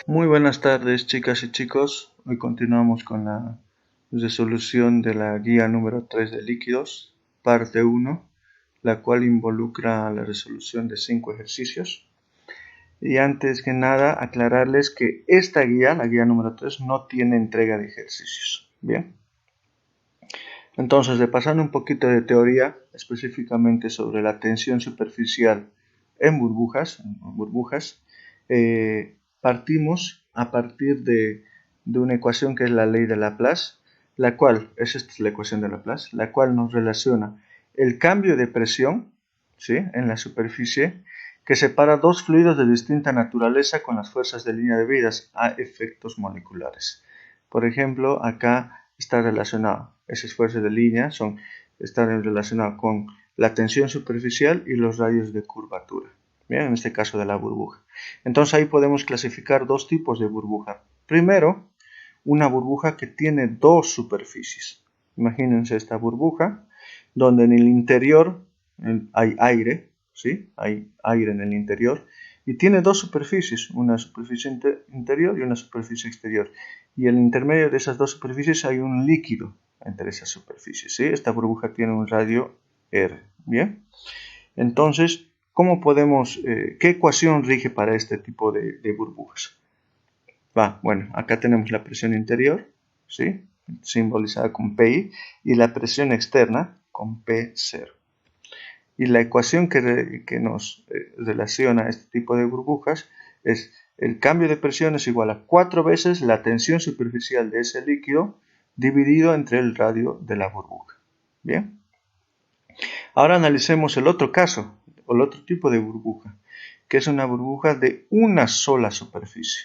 Muy buenas tardes, chicas y chicos. Hoy continuamos con la resolución de la guía número 3 de líquidos, parte 1, la cual involucra la resolución de 5 ejercicios. Y antes que nada, aclararles que esta guía, la guía número 3, no tiene entrega de ejercicios. Bien. Entonces, repasando un poquito de teoría, específicamente sobre la tensión superficial en burbujas, partimos a partir de una ecuación que es la ley de Laplace, esta es la ecuación de Laplace, la cual nos relaciona el cambio de presión, ¿sí?, en la superficie, que separa dos fluidos de distinta naturaleza con las fuerzas de línea debidas a efectos moleculares. Por ejemplo, acá está relacionado, esas fuerzas de línea están relacionadas con la tensión superficial y los radios de curvatura. Bien, en este caso de la burbuja. Entonces ahí podemos clasificar dos tipos de burbuja. Primero, una burbuja que tiene dos superficies. Imagínense esta burbuja donde en el interior hay aire, ¿sí? Hay aire en el interior y tiene dos superficies, una superficie interior y una superficie exterior. Y en el intermedio de esas dos superficies hay un líquido entre esas superficies, ¿sí? Esta burbuja tiene un radio R, ¿bien? Entonces, ¿qué ecuación rige para este tipo de burbujas? Bueno, acá tenemos la presión interior, ¿sí?, simbolizada con PI, y la presión externa con P0. Y la ecuación que nos relaciona a este tipo de burbujas es el cambio de presión es igual a 4 veces la tensión superficial de ese líquido dividido entre el radio de la burbuja. Bien. Ahora analicemos el otro caso, o el otro tipo de burbuja, que es una burbuja de una sola superficie.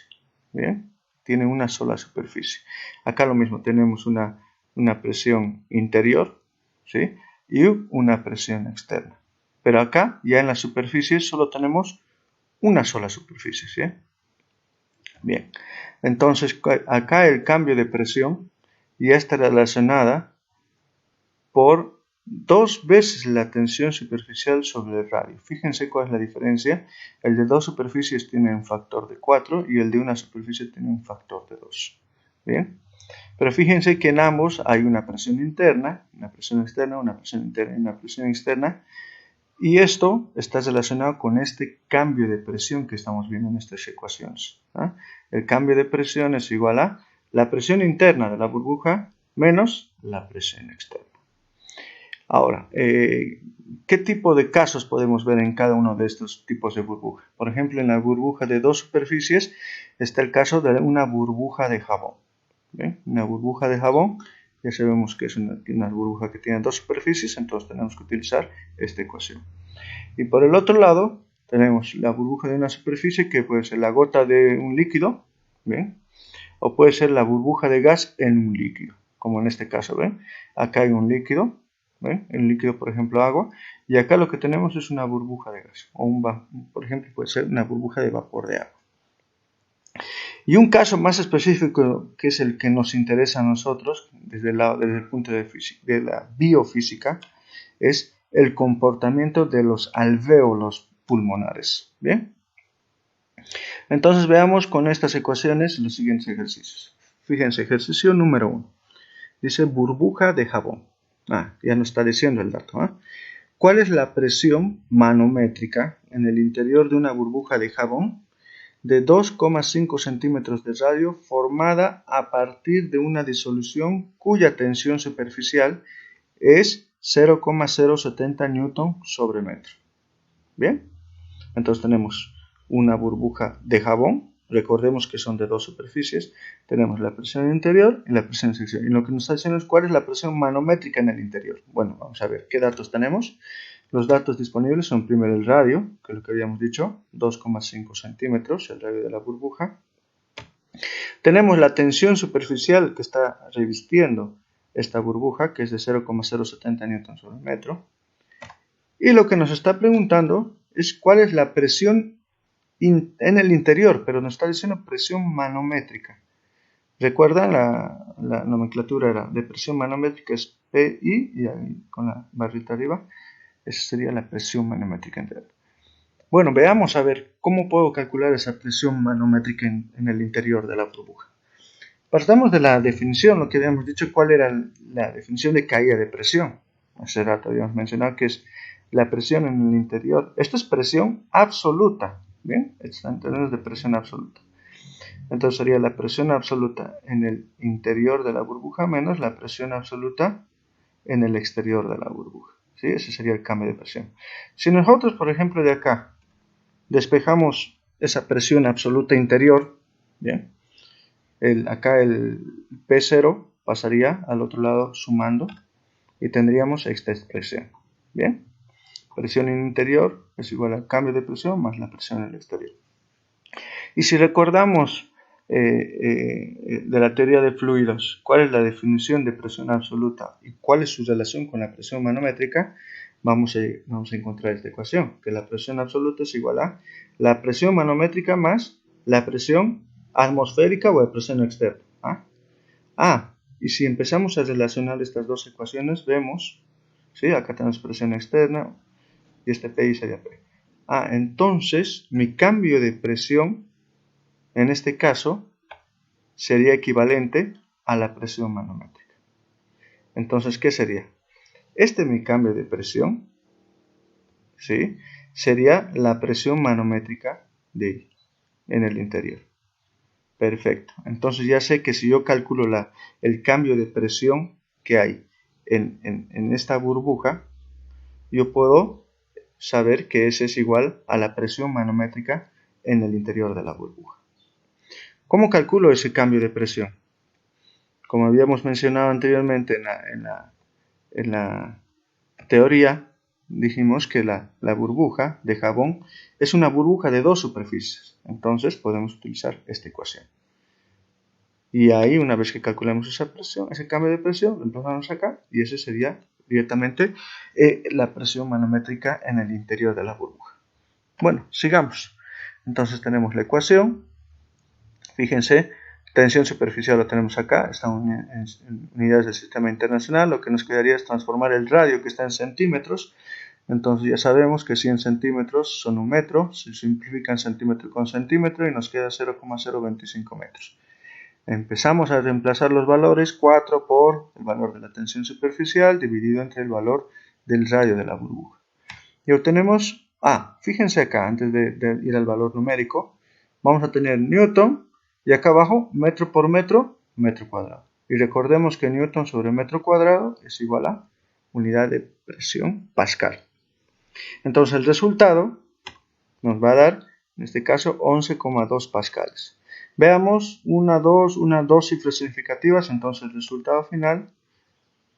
Bien, tiene una sola superficie. Acá lo mismo, tenemos una presión interior, ¿sí?, y una presión externa. Pero acá, ya en la superficie, solo tenemos una sola superficie, ¿sí? Bien, entonces acá el cambio de presión ya está relacionada por 2 veces la tensión superficial sobre el radio. Fíjense cuál es la diferencia. El de dos superficies tiene un factor de 4 y el de una superficie tiene un factor de 2. Bien, pero fíjense que en ambos hay una presión interna, una presión externa, una presión interna y una presión externa. Y esto está relacionado con este cambio de presión que estamos viendo en estas ecuaciones. El cambio de presión es igual a la presión interna de la burbuja menos la presión externa. Ahora, ¿qué tipo de casos podemos ver en cada uno de estos tipos de burbuja? Por ejemplo, en la burbuja de dos superficies está el caso de una burbuja de jabón. ¿Bien? Una burbuja de jabón, ya sabemos que es una burbuja que tiene dos superficies, entonces tenemos que utilizar esta ecuación. Y por el otro lado, tenemos la burbuja de una superficie que puede ser la gota de un líquido, ¿bien?, o puede ser la burbuja de gas en un líquido, como en este caso, ¿ven? Acá hay un líquido, ¿ven? El líquido, por ejemplo, agua, y acá lo que tenemos es una burbuja de gas, o por ejemplo, puede ser una burbuja de vapor de agua. Y un caso más específico, que es el que nos interesa a nosotros, desde el punto de la biofísica, es el comportamiento de los alvéolos pulmonares. ¿Bien? Entonces veamos con estas ecuaciones los siguientes ejercicios. Fíjense, ejercicio número 1. Dice burbuja de jabón. Ya nos está diciendo el dato. ¿Cuál es la presión manométrica en el interior de una burbuja de jabón de 2,5 centímetros de radio formada a partir de una disolución cuya tensión superficial es 0,070 newton sobre metro? Bien, entonces tenemos una burbuja de jabón, recordemos que son de dos superficies, tenemos la presión interior y la presión exterior, y lo que nos está diciendo es cuál es la presión manométrica en el interior. Bueno, vamos a ver qué datos tenemos. Los datos disponibles son primero el radio, que es lo que habíamos dicho, 2,5 centímetros, el radio de la burbuja. Tenemos la tensión superficial que está revistiendo esta burbuja, que es de 0,070 newton sobre metro. Y lo que nos está preguntando es cuál es la presión en el interior, pero nos está diciendo presión manométrica. ¿Recuerdan? La nomenclatura era de presión manométrica es PI, y ahí con la barrita arriba, esa sería la presión manométrica interior. Bueno, veamos a ver cómo puedo calcular esa presión manométrica en el interior de la burbuja. Partamos de la definición, lo que habíamos dicho, cuál era la definición de caída de presión. Hace rato habíamos mencionado que es la presión en el interior. Esto es presión absoluta, ¿bien? Está en términos de presión absoluta. Entonces sería la presión absoluta en el interior de la burbuja menos la presión absoluta en el exterior de la burbuja. ¿Sí? Ese sería el cambio de presión. Si nosotros, por ejemplo, de acá despejamos esa presión absoluta interior, ¿bien? Acá el P0 pasaría al otro lado sumando y tendríamos esta expresión. ¿Bien? Presión en interior es igual al cambio de presión más la presión en el exterior. Y si recordamos de la teoría de fluidos, cuál es la definición de presión absoluta y cuál es su relación con la presión manométrica, vamos a encontrar esta ecuación, que la presión absoluta es igual a la presión manométrica más la presión atmosférica o de presión externa. Y si empezamos a relacionar estas dos ecuaciones, vemos, ¿sí? Acá tenemos presión externa y este PI sería P. Entonces mi cambio de presión en este caso sería equivalente a la presión manométrica. Entonces, ¿qué sería? Mi cambio de presión, ¿sí? Sería la presión manométrica de I en el interior. Perfecto. Entonces ya sé que si yo calculo el cambio de presión que hay en esta burbuja, yo puedo saber que ese es igual a la presión manométrica en el interior de la burbuja. ¿Cómo calculo ese cambio de presión? Como habíamos mencionado anteriormente en la teoría, dijimos que la burbuja de jabón es una burbuja de dos superficies. Entonces podemos utilizar esta ecuación. Y ahí, una vez que calculemos esa presión, ese cambio de presión, lo empezamos acá y ese sería directamente la presión manométrica en el interior de la burbuja. Bueno, sigamos. Entonces tenemos la ecuación. Fíjense, tensión superficial lo tenemos acá, está en unidades del sistema internacional. Lo que nos quedaría es transformar el radio que está en centímetros. Entonces ya sabemos que 100 centímetros son un metro, se simplifican centímetro con centímetro y nos queda 0,025 metros. Empezamos a reemplazar los valores, 4 por el valor de la tensión superficial dividido entre el valor del radio de la burbuja. Y obtenemos, fíjense acá, antes de ir al valor numérico, vamos a tener newton y acá abajo metro por metro, metro cuadrado. Y recordemos que newton sobre metro cuadrado es igual a unidad de presión pascal. Entonces el resultado nos va a dar, en este caso, 11,2 pascales. Veamos dos cifras significativas, entonces el resultado final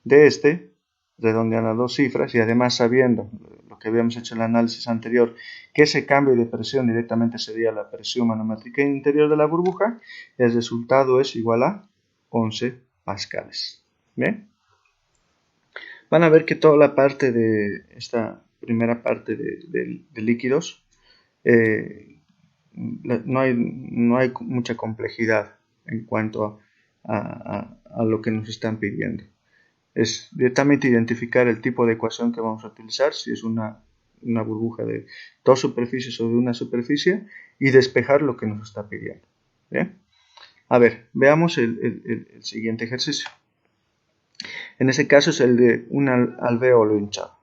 de redondean las dos cifras y además sabiendo lo que habíamos hecho en el análisis anterior, que ese cambio de presión directamente sería la presión manométrica interior de la burbuja, el resultado es igual a 11 pascales. ¿Bien? Van a ver que toda la parte de esta primera parte de líquidos no hay mucha complejidad en cuanto a lo que nos están pidiendo. Es directamente identificar el tipo de ecuación que vamos a utilizar, si es una burbuja de dos superficies o de una superficie, y despejar lo que nos está pidiendo. ¿Bien? A ver, veamos el siguiente ejercicio. En ese caso es el de un alvéolo hinchado.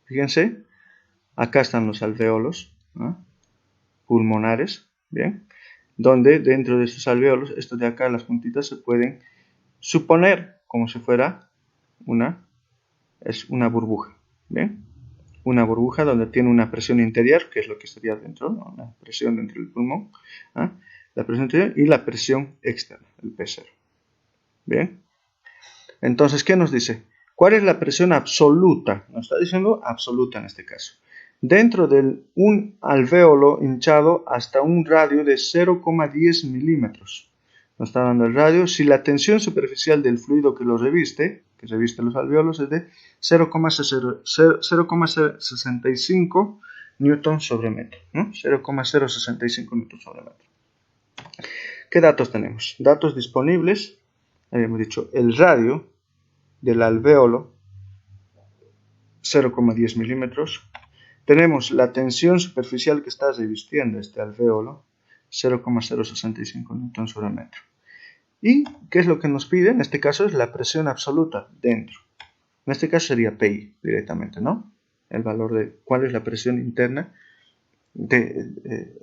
Fíjense, acá están los alvéolos pulmonares, ¿bien? Donde dentro de estos alvéolos, estos de acá, las puntitas, se pueden suponer como si fuera una burbuja, ¿bien? Una burbuja donde tiene una presión interior, que es lo que estaría dentro, ¿no? Una presión dentro del pulmón, la presión interior y la presión externa, el P0, ¿bien? Entonces, ¿qué nos dice? ¿Cuál es la presión absoluta? Nos está diciendo absoluta en este caso. Dentro de un alvéolo hinchado hasta un radio de 0,10 milímetros. Nos está dando el radio. Si la tensión superficial del fluido que reviste los alvéolos, es de 0,065 newton sobre metro. 0,065 newton sobre metro. ¿Qué datos tenemos? Datos disponibles. Habíamos dicho el radio del alvéolo 0,10 milímetros. tenemos la tensión superficial que está revistiendo este alvéolo, 0,065 Newton sobre metro. ¿Y qué es lo que nos pide? En este caso es la presión absoluta dentro. En este caso sería PI directamente, ¿no? El valor de cuál es la presión interna dentro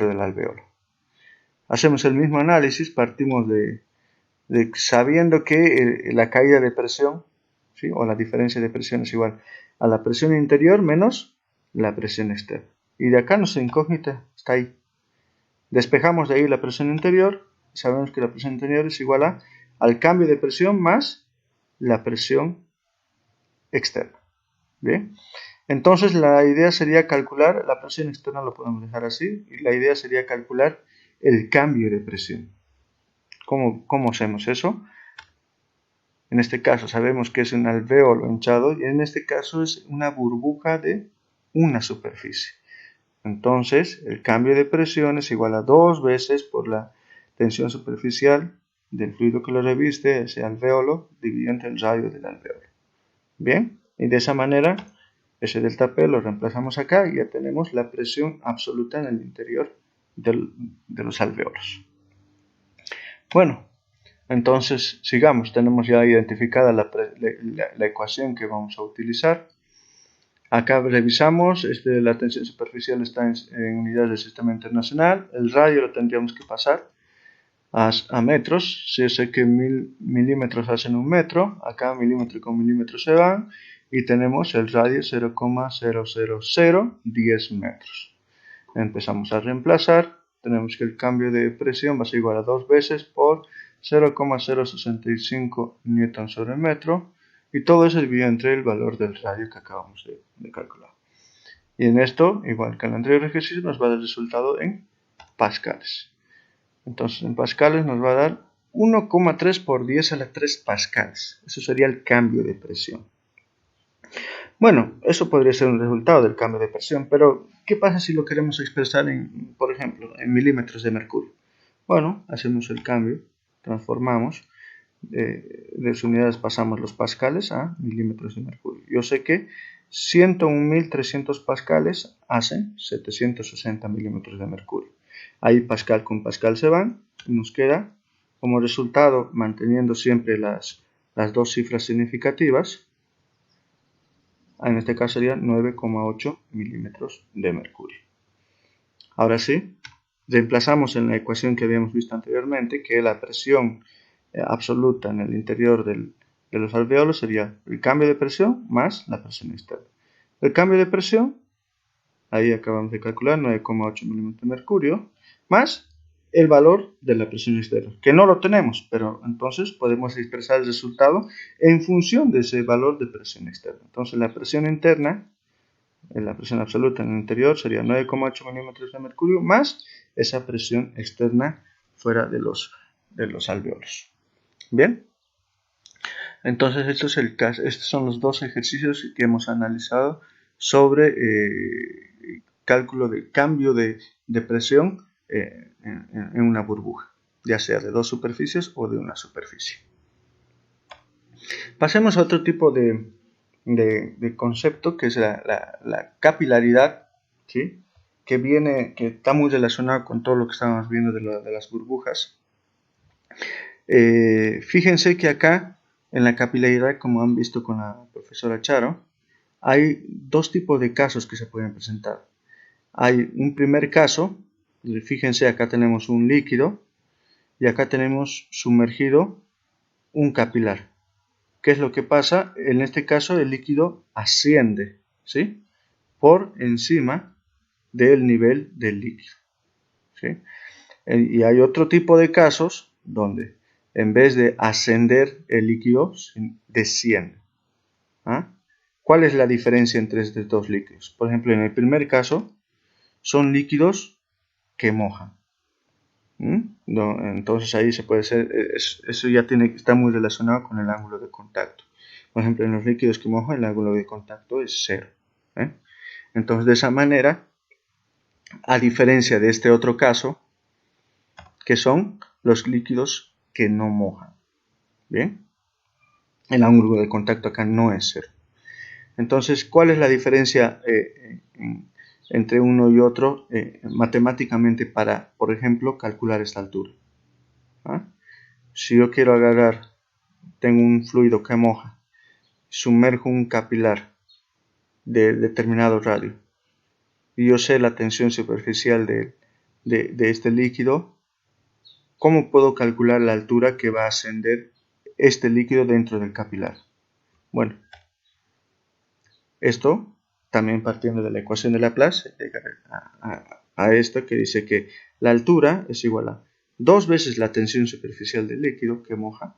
del alvéolo. Hacemos el mismo análisis, partimos de sabiendo que la caída de presión, ¿sí? O la diferencia de presión es igual a la presión interior menos la presión externa. Y de acá nuestra incógnita está ahí. Despejamos de ahí la presión interior, sabemos que la presión interior es igual al cambio de presión más la presión externa. ¿Bien? Entonces la idea sería calcular, la presión externa lo podemos dejar así, y la idea sería calcular el cambio de presión. ¿Cómo hacemos eso? En este caso sabemos que es un alvéolo hinchado y en este caso es una burbuja de una superficie. Entonces el cambio de presión es igual a 2 veces por la tensión superficial del fluido que lo reviste, ese alvéolo, dividido entre el radio del alvéolo. Bien, y de esa manera ese delta P lo reemplazamos acá y ya tenemos la presión absoluta en el interior de los alvéolos. Bueno, entonces sigamos. Tenemos ya identificada la ecuación que vamos a utilizar. Acá revisamos, la tensión superficial está en unidades del sistema internacional. El radio lo tendríamos que pasar a metros. Si yo sé que 1000 milímetros hacen un metro, acá milímetro con milímetro se van. Y tenemos el radio 0,00010 metros. Empezamos a reemplazar. Tenemos que el cambio de presión va a ser igual a 2 veces por 0,065 newton sobre metro. Y todo eso dividido entre el valor del radio que acabamos de calcular. Y en esto, igual que en el anterior ejercicio, nos va a dar el resultado en pascales. Entonces, en pascales nos va a dar 1,3 por 10 a la 3 pascales. Eso sería el cambio de presión. Bueno, eso podría ser un resultado del cambio de presión, pero ¿qué pasa si lo queremos expresar por ejemplo, en milímetros de mercurio? Bueno, hacemos el cambio, transformamos, de las unidades pasamos los pascales a milímetros de mercurio. Yo sé que 101.300 pascales hacen 760 milímetros de mercurio. Ahí pascal con pascal se van y nos queda como resultado, manteniendo siempre las dos cifras significativas, en este caso sería 9,8 milímetros de mercurio. Ahora sí, reemplazamos en la ecuación que habíamos visto anteriormente que la presión absoluta en el interior de los alvéolos sería el cambio de presión más la presión externa. El cambio de presión, ahí acabamos de calcular 9,8 milímetros de mercurio, más el valor de la presión externa, que no lo tenemos, pero entonces podemos expresar el resultado en función de ese valor de presión externa. Entonces la presión interna, la presión absoluta en el interior sería 9,8 milímetros de mercurio más esa presión externa fuera de los alvéolos. Bien, entonces estos son los dos ejercicios que hemos analizado sobre cálculo de cambio de presión en una burbuja, ya sea de dos superficies o de una superficie. Pasemos a otro tipo de concepto, que es la capilaridad, ¿sí? que está muy relacionado con todo lo que estábamos viendo de las burbujas. Fíjense que acá en la capilaridad, como han visto con la profesora Charo, hay dos tipos de casos que se pueden presentar. Hay un primer caso, fíjense, acá tenemos un líquido y acá tenemos sumergido un capilar. ¿Qué es lo que pasa? En este caso el líquido asciende, ¿sí?, por encima del nivel del líquido, ¿sí? Y hay otro tipo de casos donde en vez de ascender el líquido desciende. ¿Ah? ¿Cuál es la diferencia entre estos dos líquidos? Por ejemplo, en el primer caso son líquidos que mojan. Entonces ahí se puede hacer, eso ya está muy relacionado con el ángulo de contacto. Por ejemplo, en los líquidos que mojan el ángulo de contacto es 0. Entonces de esa manera, a diferencia de este otro caso, que son los líquidos que no mojan. Bien, el ángulo de contacto acá no es 0. Entonces, ¿cuál es la diferencia entre uno y otro matemáticamente para, por ejemplo, calcular esta altura? ¿Ah? Si yo quiero agarrar, tengo un fluido que moja, sumerjo un capilar de determinado radio y yo sé la tensión superficial de este líquido, ¿cómo puedo calcular la altura que va a ascender este líquido dentro del capilar? Bueno, esto también partiendo de la ecuación de Laplace, a esto que dice que la altura es igual a 2 veces la tensión superficial del líquido que moja,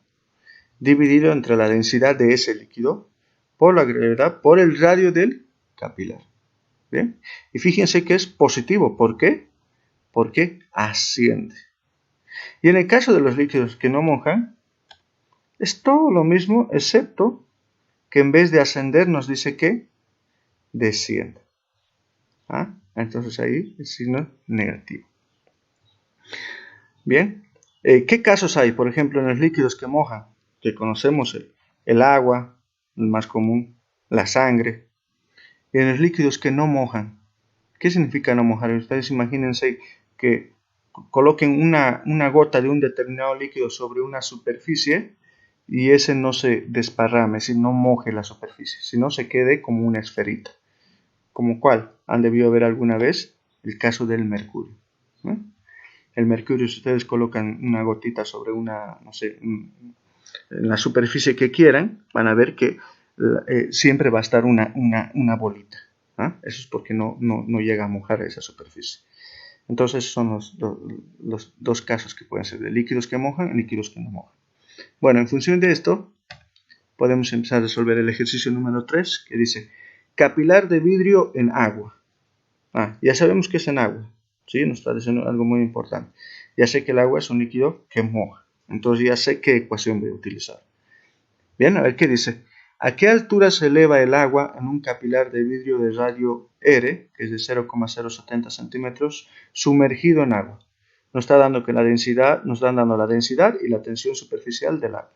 dividido entre la densidad de ese líquido por la gravedad por el radio del capilar. ¿Bien? Y fíjense que es positivo. ¿Por qué? Porque asciende. Y en el caso de los líquidos que no mojan, es todo lo mismo, excepto que en vez de ascender nos dice que desciende. ¿Ah? Entonces ahí el signo negativo. Bien, ¿qué casos hay? Por ejemplo, en los líquidos que mojan, que conocemos el agua, el más común, la sangre. Y en los líquidos que no mojan, ¿qué significa no mojar? Ustedes imagínense que coloquen una gota de un determinado líquido sobre una superficie y ese no se desparrame, si no moje la superficie, sino se quede como una esferita. ¿Como cuál? Han debido ver alguna vez el caso del mercurio. ¿No? El mercurio, si ustedes colocan una gotita sobre una, no sé, en la superficie que quieran, van a ver que siempre va a estar una bolita. ¿Ah? Eso es porque no llega a mojar esa superficie. Entonces son los dos casos que pueden ser de líquidos que mojan y líquidos que no mojan. Bueno, en función de esto, podemos empezar a resolver el ejercicio número 3, que dice capilar de vidrio en agua. Ya sabemos que es en agua, ¿sí? Nos está diciendo algo muy importante. Ya sé que el agua es un líquido que moja, entonces ya sé qué ecuación voy a utilizar. Bien, a ver qué dice. ¿A qué altura se eleva el agua en un capilar de vidrio de radio R, que es de 0,070 centímetros, sumergido en agua? Nos está dando que la densidad, nos están dando la densidad y la tensión superficial del agua.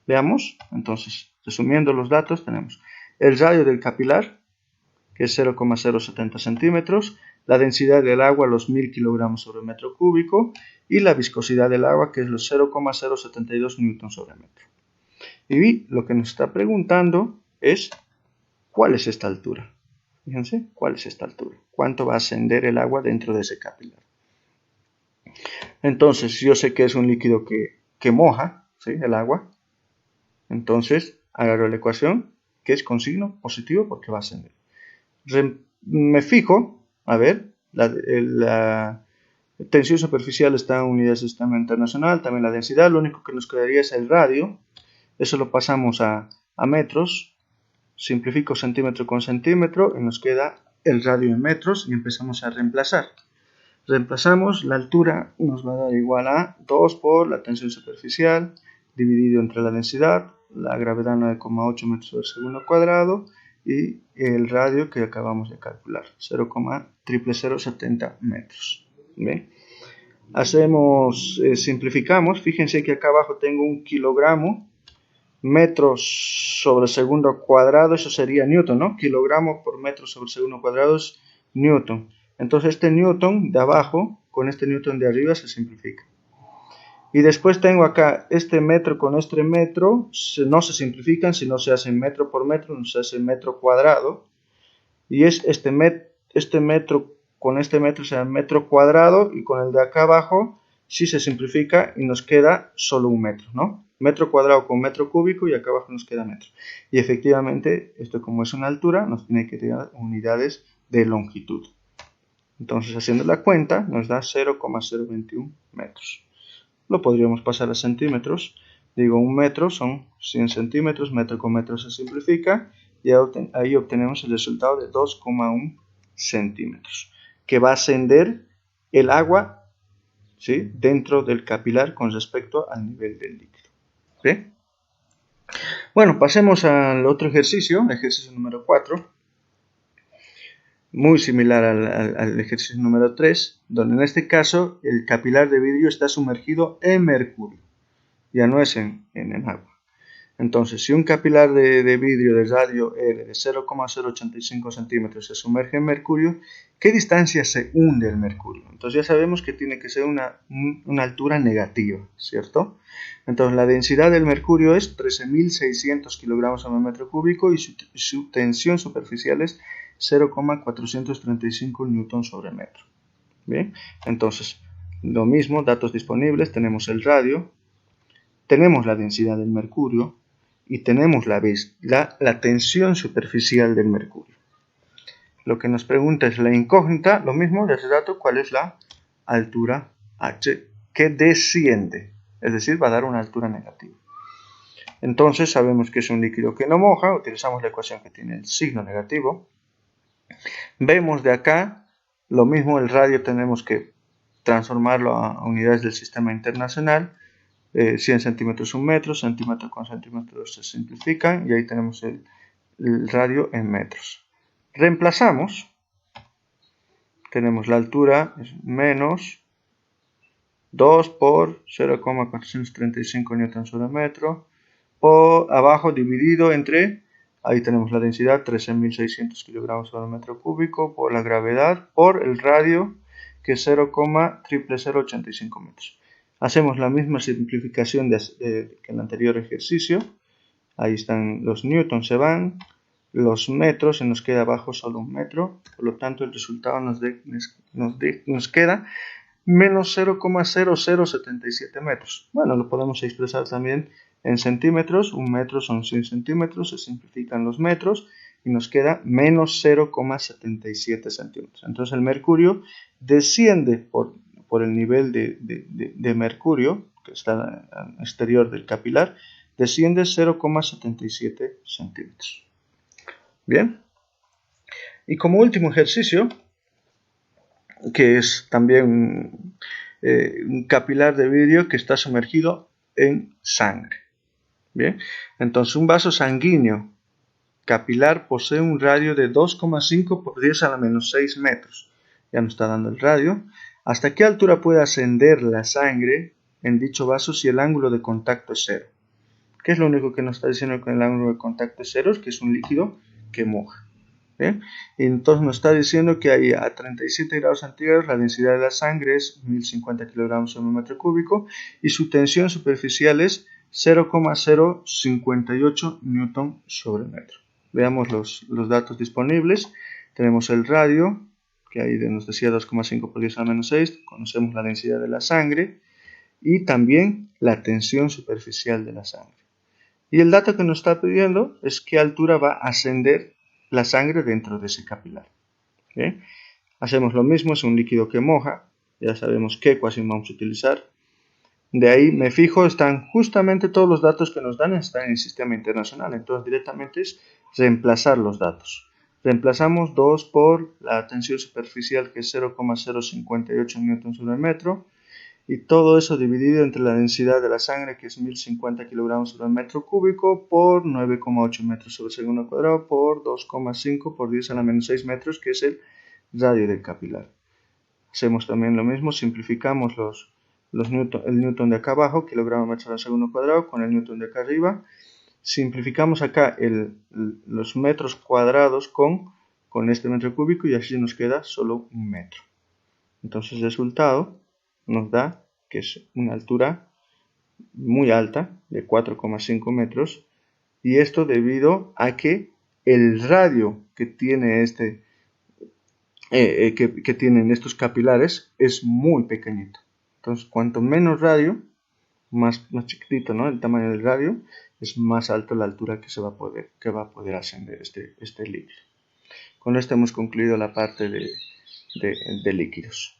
Veamos, entonces, resumiendo los datos, tenemos el radio del capilar, que es 0,070 centímetros, la densidad del agua, los 1000 kilogramos sobre metro cúbico, y la viscosidad del agua, que es los 0,072 newton sobre metro. Y lo que nos está preguntando es, ¿cuál es esta altura? Fíjense, ¿cuál es esta altura? ¿Cuánto va a ascender el agua dentro de ese capilar? Entonces, yo sé que es un líquido que moja, ¿sí? El agua. Entonces, agarro la ecuación, que es con signo positivo porque va a ascender. Me fijo, a ver, la tensión superficial está en unidades de sistema internacional, también la densidad, lo único que nos quedaría es el radio. Eso lo pasamos a metros, simplifico centímetro con centímetro y nos queda el radio en metros y empezamos a reemplazar. Reemplazamos, la altura nos va a dar igual a 2 por la tensión superficial dividido entre la densidad, la gravedad 9,8 metros sobre segundo cuadrado y el radio que acabamos de calcular, 0,00070 metros. ¿Bien? Hacemos, simplificamos, fíjense que acá abajo tengo un kilogramo, metros sobre segundo cuadrado, eso sería newton, ¿no? Kilogramo por metro sobre segundo cuadrado es newton. Entonces este newton de abajo con este newton de arriba se simplifica. Y después tengo acá este metro con este metro, no se simplifican, sino se hacen metro por metro, no se hace metro cuadrado. Y es este metro con este metro será metro cuadrado y con el de acá abajo sí se simplifica y nos queda solo un metro, ¿no? Metro cuadrado con metro cúbico y acá abajo nos queda metro. Y efectivamente, esto como es una altura, nos tiene que dar unidades de longitud. Entonces, haciendo la cuenta, nos da 0,021 metros. Lo podríamos pasar a centímetros. Digo, un metro son 100 centímetros, metro con metro se simplifica y ahí obtenemos el resultado de 2,1 centímetros, que va a ascender el agua, ¿sí?, dentro del capilar con respecto al nivel del líquido. ¿Sí? Bueno, pasemos al otro ejercicio, ejercicio número 4, muy similar al ejercicio número 3, donde en este caso el capilar de vidrio está sumergido en mercurio, ya no es en el agua. Entonces, si un capilar de vidrio de radio R de 0,085 centímetros se sumerge en mercurio, ¿qué distancia se hunde el mercurio? Entonces ya sabemos que tiene que ser una altura negativa, ¿cierto? Entonces la densidad del mercurio es 13.600 kilogramos sobre metro cúbico y su tensión superficial es 0,435 newton sobre metro. Bien, entonces lo mismo, datos disponibles, tenemos el radio, tenemos la densidad del mercurio y tenemos la tensión superficial del mercurio. Lo que nos pregunta es la incógnita, lo mismo de ese dato, cuál es la altura H que desciende, es decir, va a dar una altura negativa. Entonces sabemos que es un líquido que no moja, utilizamos la ecuación que tiene el signo negativo. Vemos de acá, lo mismo el radio tenemos que transformarlo a unidades del sistema internacional. 100 centímetros un metro, centímetro con centímetros se simplifican y ahí tenemos el radio en metros. Reemplazamos, tenemos la altura es menos 2 por 0,435 newton sobre metro, por abajo dividido entre, ahí tenemos la densidad 13.600 kilogramos sobre metro cúbico, por la gravedad, por el radio que es 0,00085 metros. Hacemos la misma simplificación que en el anterior ejercicio. Ahí están los newtons, se van, los metros, se nos queda abajo solo un metro. Por lo tanto, el resultado nos queda menos 0,0077 metros. Bueno, lo podemos expresar también en centímetros. Un metro son 100 centímetros, se simplifican los metros y nos queda menos 0,77 centímetros. Entonces, el mercurio desciende por el nivel de mercurio, que está al exterior del capilar, desciende 0,77 centímetros. Bien. Y como último ejercicio, que es también un capilar de vidrio que está sumergido en sangre. Bien. Entonces, un vaso sanguíneo capilar posee un radio de 2,5 por 10 a la menos 6 metros. Ya nos está dando el radio. ¿Hasta qué altura puede ascender la sangre en dicho vaso si el ángulo de contacto es cero? ¿Qué es lo único que nos está diciendo que el ángulo de contacto es cero? Es que es un líquido que moja. ¿Bien? Y entonces nos está diciendo que ahí a 37 grados centígrados la densidad de la sangre es 1050 kilogramos sobre metro cúbico y su tensión superficial es 0,058 newton sobre metro. Veamos los datos disponibles. Tenemos el radio, que ahí nos decía 2,5 por 10 a la menos 6. Conocemos la densidad de la sangre y también la tensión superficial de la sangre. Y el dato que nos está pidiendo es qué altura va a ascender la sangre dentro de ese capilar. ¿Bien? Hacemos lo mismo, es un líquido que moja. Ya sabemos qué ecuación vamos a utilizar. De ahí me fijo, están justamente todos los datos que nos dan, están en el sistema internacional. Entonces directamente es reemplazar los datos. Reemplazamos 2 por la tensión superficial que es 0,058 newton sobre metro. Y todo eso dividido entre la densidad de la sangre que es 1050 kilogramos sobre metro cúbico por 9,8 metros sobre segundo cuadrado por 2,5 por 10 a la menos 6 metros que es el radio del capilar. Hacemos también lo mismo, simplificamos el newton de acá abajo, kilogramo metro al segundo cuadrado, con el newton de acá arriba. Simplificamos acá los metros cuadrados con este metro cúbico y así nos queda solo un metro. Entonces el resultado nos da que es una altura muy alta de 4,5 metros y esto debido a que el radio que tiene que tienen estos capilares es muy pequeñito. Entonces, cuanto menos radio, más chiquitito, ¿no? El tamaño del radio, es más alto la altura que va a poder ascender este líquido. Con esto hemos concluido la parte de líquidos.